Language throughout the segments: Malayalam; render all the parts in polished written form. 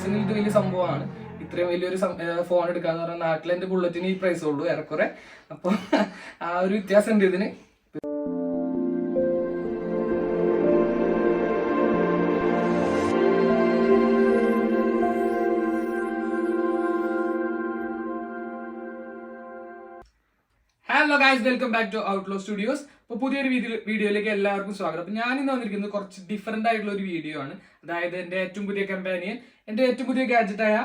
അൺബോക്സിംഗ് ഇത് വലിയ സംഭവമാണ്. ഇത്രയും വലിയൊരു ഫോൺ എടുക്കാന്ന് പറഞ്ഞാൽ നാട്ടിൽ എൻ്റെ ബുള്ളറ്റിന് ഈ പ്രൈസ് ഉള്ളൂ ഏറെക്കുറെ. അപ്പോൾ ആ ഒരു വ്യത്യാസം ഉണ്ട് ഇതിന്. Hello guys, welcome back to Outlaw Studios. അപ്പോൾ പുതിയൊരു വീഡിയോയിലേക്ക് എല്ലാവർക്കും സ്വാഗതം. അപ്പോൾ ഞാനിന്ന് വന്നിരിക്കുന്നത് കുറച്ച് ഡിഫറെൻ്റ് ആയിട്ടുള്ള ഒരു വീഡിയോ ആണ്. അതായത് എൻ്റെ ഏറ്റവും പുതിയ കമ്പാനിയൻ, എൻ്റെ ഏറ്റവും പുതിയ ഗാഡ്ജറ്റായ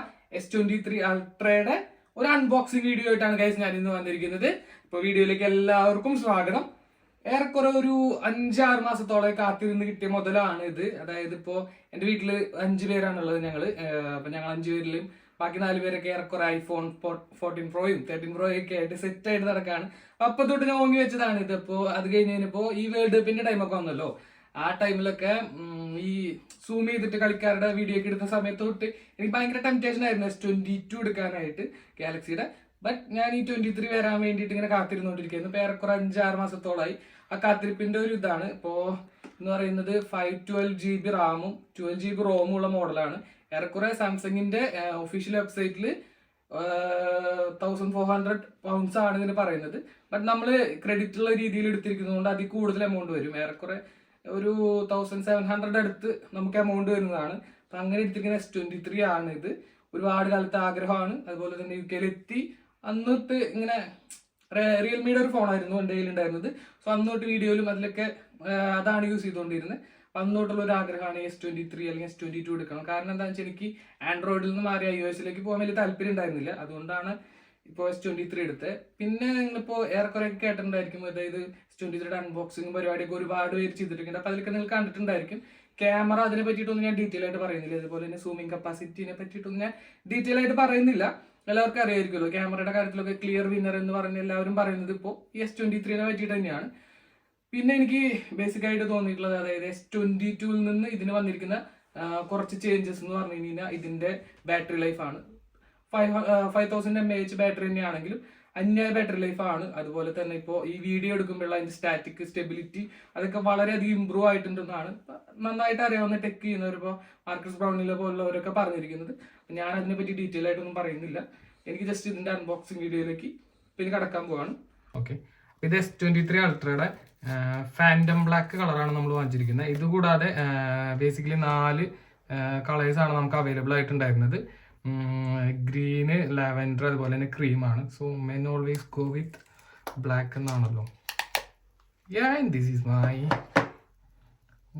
S23 അൾട്രയുടെ ഒരു അൺബോക്സിംഗ് വീഡിയോ ആയിട്ടാണ് ഗൈസ് ഞാൻ ഇന്ന് വന്നിരിക്കുന്നത്. ഇപ്പോൾ വീഡിയോയിലേക്ക് എല്ലാവർക്കും സ്വാഗതം. ഏറെക്കുറെ ഒരു 5-6 മാസത്തോളം കാത്തിരുന്ന് കിട്ടിയ മുതലാണ് ഇത്. അതായത് ഇപ്പോൾ എൻ്റെ വീട്ടിൽ 5 പേരാണുള്ളത് ഞങ്ങൾ. അപ്പം ഞങ്ങൾ 5 പേരിലും ബാക്കി 4 പേരൊക്കെ ഏറെക്കുറെ iPhone 14 പ്രോയും 13 പ്രോയും ഒക്കെ ആയിട്ട് സെറ്റ് ആയിട്ട് നടക്കാണ്. അപ്പൊ തൊട്ട് ഞാൻ ഓങ്ങി വെച്ചതാണ് ഇത്. അപ്പോൾ അത് കഴിഞ്ഞപ്പോൾ ഈ വേൾഡ് കപ്പിന്റെ ടൈമൊക്കെ വന്നല്ലോ, ആ ടൈമിലൊക്കെ ഈ സൂം ചെയ്തിട്ട് കളിക്കാരുടെ വീഡിയോ ഒക്കെ എടുത്ത സമയത്ത് തൊട്ട് എനിക്ക് ഭയങ്കര ടെംപ്റ്റേഷൻ ആയിരുന്നു S22 എടുക്കാനായിട്ട് ഗാലക്സിയുടെ. ബട്ട് ഞാൻ ഈ 23 വരാൻ വേണ്ടിയിട്ട് ഇങ്ങനെ കാത്തിരുന്നോണ്ടിരിക്കുന്നു. ഇപ്പൊ ഏറെക്കുറെ 5-6 മാസത്തോളമായി. ആ കാത്തിരിപ്പിന്റെ ഒരു ഇതാണ്. ഇപ്പോ എന്ന് പറയുന്നത് 512 GB റാമും 12 GB റോമും ഉള്ള മോഡലാണ്. ഏറെക്കുറെ സാംസങ്ങിന്റെ ഒഫീഷ്യൽ വെബ്സൈറ്റിൽ 1400 പൗണ്ട്സ് ആണ് ഇതിന് പറയുന്നത്. ബട്ട് നമ്മൾ ക്രെഡിറ്റ് ഉള്ള രീതിയിൽ എടുത്തിരിക്കുന്നതുകൊണ്ട് അതിൽ കൂടുതൽ എമൗണ്ട് വരും. ഏറെക്കുറെ ഒരു 1700 അടുത്ത് നമുക്ക് എമൗണ്ട് വരുന്നതാണ്. അപ്പൊ അങ്ങനെ എടുത്തിരിക്കുന്ന S23 ആണ് ഇത്. ഒരുപാട് കാലത്തെ ആഗ്രഹമാണ്. അതുപോലെ തന്നെ UK എത്തി അന്നൊട്ട് ഇങ്ങനെ റിയൽമിയുടെ ഒരു ഫോണായിരുന്നു എൻ്റെ കയ്യിലുണ്ടായിരുന്നത്. സോ അന്നോട്ട് വീഡിയോയിലും അതിലൊക്കെ അതാണ് യൂസ് ചെയ്തുകൊണ്ടിരുന്നത്. അന്നോട്ടുള്ള ഒരു ആഗ്രഹമാണ് S23 അല്ലെങ്കിൽ S22 എടുക്കണം. കാരണം എന്താണെന്ന് വെച്ചാൽ എനിക്ക് ആൻഡ്രോയിഡിൽ നിന്ന് മാറി iOS-ലേക്ക് പോകാൻ വലിയ താല്പര്യം ഉണ്ടായിരുന്നില്ല. അതുകൊണ്ടാണ് ഇപ്പോൾ S23 എടുത്തത്. പിന്നെ നിങ്ങളിപ്പോൾ ഏറെക്കുറെ കേട്ടിട്ടുണ്ടായിരിക്കും, അതായത് S23യുടെ അൺബോക്സിംഗ് പരിപാടിയൊക്കെ ഒരുപാട് പേര് ചെയ്തിട്ടുണ്ട്. അപ്പോൾ അതിലൊക്കെ നിങ്ങൾ കണ്ടിട്ടുണ്ടായിരിക്കും. ക്യാമറ അതിനെ പറ്റിയിട്ടൊന്നും ഞാൻ ഡീറ്റെയിൽ ആയിട്ട് പറയുന്നില്ല. അതുപോലെ തന്നെ സൂമിങ് കപ്പാസിറ്റിനെ പറ്റിയിട്ടൊന്നും ഞാൻ ഡീറ്റെയിൽ ആയിട്ട് പറയുന്നില്ല. എല്ലാവർക്കും അറിയായിരിക്കുമല്ലോ, ക്യാമറയുടെ കാര്യത്തിലൊക്കെ ക്ലിയർ വിന്നർ എന്ന് പറഞ്ഞ് എല്ലാവരും പറയുന്നത് ഇപ്പോൾ ഈ S23നെ പറ്റിയിട്ട് തന്നെയാണ്. പിന്നെ എനിക്ക് ബേസിക് ആയിട്ട് തോന്നിയിട്ടുള്ളത്, അതായത് S22 നിന്ന് ഇതിന് വന്നിരിക്കുന്ന കുറച്ച് ചേഞ്ചസ് എന്ന് പറഞ്ഞു കഴിഞ്ഞാൽ ഇതിന്റെ ബാറ്ററി ലൈഫാണ്. 5000 mAh ബാറ്ററി തന്നെയാണെങ്കിലും അന്യായ ബാറ്ററി ലൈഫാണ്. അതുപോലെ തന്നെ ഇപ്പോൾ ഈ വീഡിയോ എടുക്കുമ്പോഴുള്ള അതിന്റെ സ്റ്റാറ്റിക് സ്റ്റെബിലിറ്റി അതൊക്കെ വളരെയധികം ഇമ്പ്രൂവ് ആയിട്ടുണ്ടെന്നാണ് നന്നായിട്ട് അറിയാവുന്ന ടെക് ചെയ്യുന്നവർ, ഇപ്പോൾ മാർക്കസ് ബ്രൗണിലെ പോലുള്ളവരൊക്കെ പറഞ്ഞിരിക്കുന്നത്. ഞാൻ അതിനെപ്പറ്റി ഡീറ്റെയിൽ ആയിട്ടൊന്നും പറയുന്നില്ല. എനിക്ക് ജസ്റ്റ് ഇതിന്റെ അൺബോക്സിംഗ് വീഡിയോയിലേക്ക് പിന്നെ കടക്കാൻ പോവാണ്. ഓക്കെ, ഇത് S23 അൾട്രയുടെ ഫാൻറ്റം ബ്ലാക്ക് കളറാണ് നമ്മൾ വാങ്ങിച്ചിരിക്കുന്നത്. ഇതുകൂടാതെ ബേസിക്കലി 4 കളേഴ്സാണ് നമുക്ക് അവൈലബിൾ ആയിട്ടുണ്ടായിരുന്നത്. ഗ്രീന്, ലാവൻഡർ, അതുപോലെ തന്നെ ക്രീമാണ്. So men always go with black എന്നാണല്ലോ. And this is my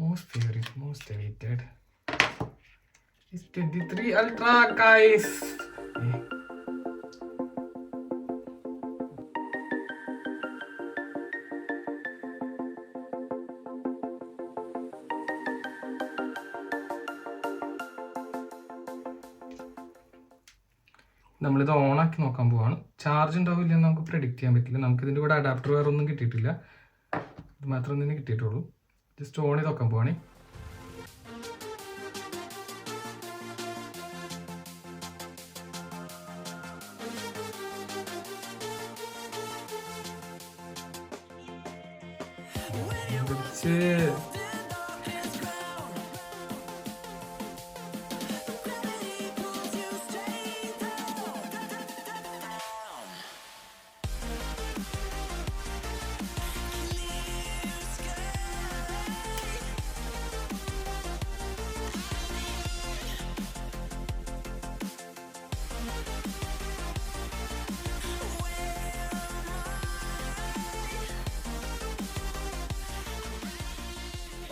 most awaited S23 Ultra guys. നമ്മളിത് ഓണാക്കി നോക്കാൻ പോവാണ്. ചാർജ് ഉണ്ടാവില്ല എന്ന് നമുക്ക് പ്രെഡിക്റ്റ് ചെയ്യാൻ പറ്റില്ല. നമുക്ക് ഇതിൻ്റെ കൂടെ അഡാപ്റ്റർ വേറെ ഒന്നും കിട്ടിയിട്ടില്ല. ഇത് മാത്രം തന്നെ കിട്ടിയിട്ടുള്ളൂ. ജസ്റ്റ് ഓൺ ചെയ്ത് നോക്കാൻ പോവാണേ.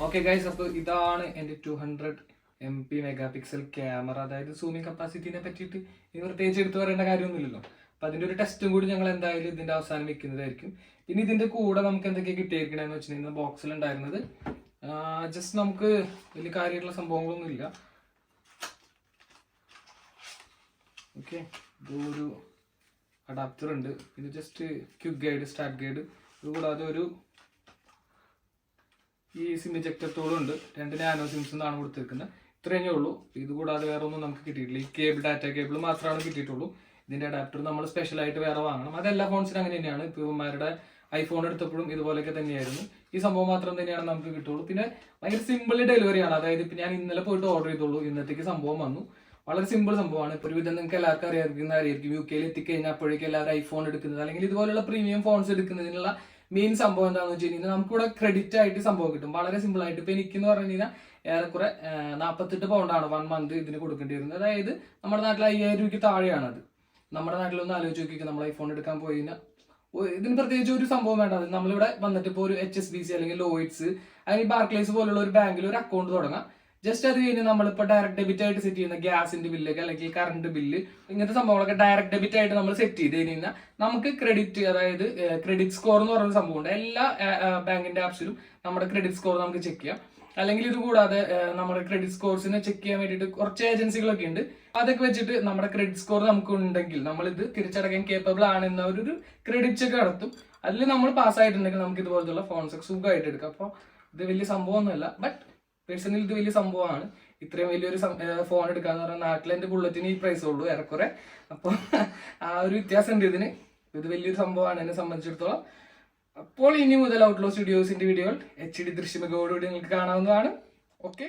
ഓക്കെ ഗൈസ്, അപ്പോൾ ഇതാണ് എൻ്റെ 200 MP മെഗാപിക്സൽ ക്യാമറ. അതായത് സൂമിങ് കപ്പാസിറ്റിനെ പറ്റിയിട്ട് ഇനി പ്രത്യേകിച്ച് എടുത്തു പറയേണ്ട കാര്യമൊന്നുമില്ലല്ലോ. അപ്പം അതിൻ്റെ ഒരു ടെസ്റ്റും കൂടി ഞങ്ങൾ എന്തായാലും ഇതിൻ്റെ അവസാനം വെക്കുന്നതായിരിക്കും. പിന്നെ ഇതിൻ്റെ കൂടെ നമുക്ക് എന്തൊക്കെയാണ് കിട്ടിയിരിക്കണമെന്ന് വെച്ചിട്ടുണ്ടെങ്കിൽ ബോക്സിലുണ്ടായിരുന്നത് ജസ്റ്റ് നമുക്ക് വലിയ കാര്യമായിട്ടുള്ള സംഭവങ്ങളൊന്നുമില്ല. ഓക്കെ, ഇതൊരു അഡാപ്റ്റർ ഉണ്ട്. ഇത് just quick guide, start guide. ഇതുകൂടാതെ ഒരു ഈ സിം ഇജക്ടർ ടൂളും ഉണ്ട്. 2 നാനോ സിംസ് എന്നാണ് കൊടുത്തിരിക്കുന്നത്. ഇത്രയേ ഉള്ളൂ. ഇത് കൂടാതെ വേറെ ഒന്നും നമുക്ക് കിട്ടിയിട്ടില്ല. ഈ കേബിൾ, ഡാറ്റ കേബിൾ മാത്രമാണ് കിട്ടിയിട്ടുള്ളൂ. ഇതിന്റെ അഡാപ്റ്റർ നമ്മൾ സ്പെഷ്യലായിട്ട് വേറെ വാങ്ങണം. അതെല്ലാ ഫോൺസിനും അങ്ങനെ തന്നെയാണ്. ഇപ്പോൾ ഇവന്മാരുടെ ഐഫോൺ എടുത്തപ്പോഴും ഇതുപോലെയൊക്കെ തന്നെയായിരുന്നു. ഈ സംഭവം മാത്രം തന്നെയാണ് നമുക്ക് കിട്ടുള്ളൂ. പിന്നെ ഭയങ്കര സിമ്പിൾ ഡെലിവറി ആണ്. അതായത് ഇപ്പം ഞാൻ ഇന്നലെ പോയിട്ട് ഓർഡർ ചെയ്തോളൂ, ഇന്നത്തേക്ക് സംഭവം വന്നു. വളരെ സിമ്പിൾ സംഭവമാണ്. ഇപ്പോൾ ഒരുവിധം നിങ്ങൾക്ക് എല്ലാവർക്കും അറിയായിരിക്കും UK എത്തിക്കഴിഞ്ഞാൽ അപ്പോഴേക്കും എല്ലാവരും ഐഫോൺ എടുക്കുന്നത് അല്ലെങ്കിൽ ഇതുപോലുള്ള പ്രീമിയം ഫോൺസ് എടുക്കുന്നതിനുള്ള മെയിൻ സംഭവം എന്താണെന്ന് വെച്ച് കഴിഞ്ഞാൽ നമുക്കിവിടെ ക്രെഡിറ്റ് ആയിട്ട് സംഭവം കിട്ടും. വളരെ സിമ്പിൾ ആയിട്ട്. ഇപ്പൊ എനിക്കെന്ന് പറഞ്ഞു കഴിഞ്ഞാൽ ഏറെക്കുറെ 48 പൗണ്ടാണ് 1 മന്ത് ഇതിന് കൊടുക്കേണ്ടി വരുന്നത്. അതായത് നമ്മുടെ നാട്ടിൽ 5000 രൂപയ്ക്ക് താഴെയാണത്. നമ്മുടെ നാട്ടിലൊന്ന് ആലോചിച്ച് നോക്കിയിട്ട് നമ്മൾ ഐഫോൺ എടുക്കാൻ പോയി കഴിഞ്ഞാൽ ഇതിന് പ്രത്യേകിച്ച് ഒരു സംഭവം വേണ്ട. നമ്മളിവിടെ വന്നിട്ട് ഇപ്പോൾ ഒരു HSBC അല്ലെങ്കിൽ ലോയിഡ്സ് അല്ലെങ്കിൽ ബാർക്ലേസ് പോലുള്ള ഒരു ബാങ്കിൽ ഒരു അക്കൗണ്ട് തുടങ്ങാം. ജസ്റ്റ് അത് കഴിഞ്ഞ് നമ്മളിപ്പോൾ ഡയറക്റ്റ് ഡെബിറ്റ് ആയിട്ട് സെറ്റ് ചെയ്യുന്ന ഗ്യാസിന്റെ ബില്ലൊക്കെ അല്ലെങ്കിൽ കറണ്ട് ബില്ല് ഇങ്ങനത്തെ സംഭവങ്ങളൊക്കെ ഡയറക്റ്റ് ഡെബിറ്റ് ആയിട്ട് നമ്മൾ സെറ്റ് ചെയ്ത് കഴിഞ്ഞാൽ നമുക്ക് ക്രെഡിറ്റ്, അതായത് ക്രെഡിറ്റ് സ്കോർ എന്ന് പറയുന്ന സംഭവമുണ്ട്. എല്ലാ ബാങ്കിന്റെ ആപ്സിലും നമ്മുടെ ക്രെഡിറ്റ് സ്കോർ നമുക്ക് ചെക്ക് ചെയ്യാം. അല്ലെങ്കിൽ ഇത് കൂടാതെ നമ്മുടെ ക്രെഡിറ്റ് സ്കോർസിനെ ചെക്ക് ചെയ്യാൻ വേണ്ടിയിട്ട് കുറച്ച് ഏജൻസികളൊക്കെ ഉണ്ട്. അതൊക്കെ വെച്ചിട്ട് നമ്മുടെ ക്രെഡിറ്റ് സ്കോർ നമുക്ക് ഉണ്ടെങ്കിൽ നമ്മൾ ഇത് തിരിച്ചടക്കാൻ കേപ്പബിൾ ആണെന്ന ഒരു ക്രെഡിറ്റ് ചെക്ക് നടത്തും. അതിൽ നമ്മൾ പാസ്സായിട്ടുണ്ടെങ്കിൽ നമുക്ക് ഇതുപോലത്തുള്ള ഫോൺസ് ഒക്കെ സുഖമായിട്ട് എടുക്കാം. അപ്പോൾ ഇത് വലിയ സംഭവമൊന്നുമല്ല, ബട്ട് പേഴ്സണലി ഇത് വലിയ സംഭവമാണ്. ഇത്രയും വലിയൊരു ഫോൺ എടുക്കാന്ന് പറഞ്ഞാൽ നാട്ടിൽ എൻ്റെ ബുള്ളറ്റിന് ഈ പ്രൈസ് ഉള്ളൂ ഏറെക്കുറെ. അപ്പോൾ ആ ഒരു വ്യത്യാസം ഉണ്ട് ഇതിന്. ഇത് വലിയൊരു സംഭവമാണ് എന്നെ സംബന്ധിച്ചിടത്തോളം. അപ്പോൾ ഇനി മുതൽ ഔട്ട്ലോ സ്റ്റുഡിയോസിന്റെ വീഡിയോകൾ HD ദൃശ്യമികവോടുകൂടി നിങ്ങൾക്ക് കാണാവുന്നതാണ്. ഓക്കെ.